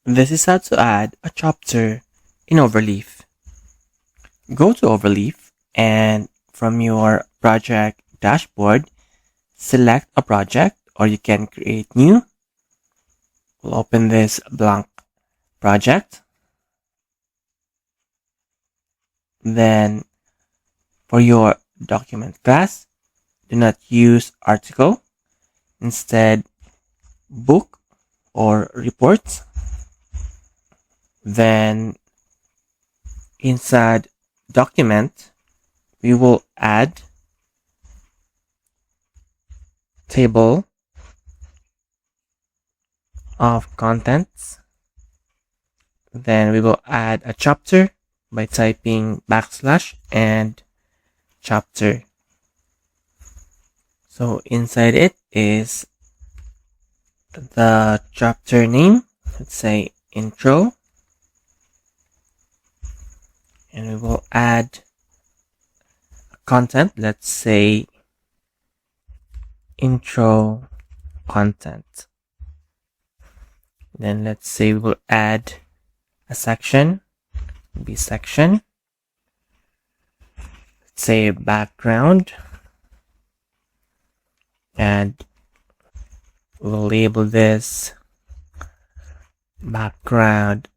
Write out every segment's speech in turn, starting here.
This is how to add a chapter in Overleaf. Go to Overleaf and from your project dashboard, select a project or you can create new. We'll open this blank project. Then for your document class, do not use article. Instead, book or reports. Then inside document, we will add table of contents. Then we will add a chapter by typing backslash and chapter. So inside it is the chapter name. Let's say intro. And we will add content. Let's say intro content. Then let's say we will add a section. Be section. Let's say background. And we'll label this background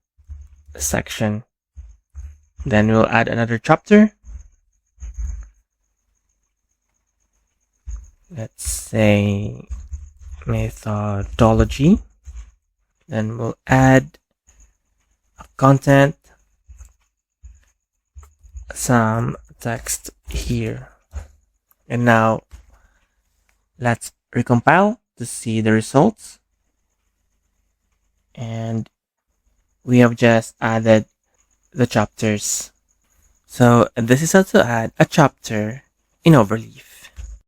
section. Then we'll add another chapter. Let's say methodology. Then we'll add a content, some text here. And now let's recompile to see the results. And we have just added the chapters. So this is how to add a chapter in Overleaf.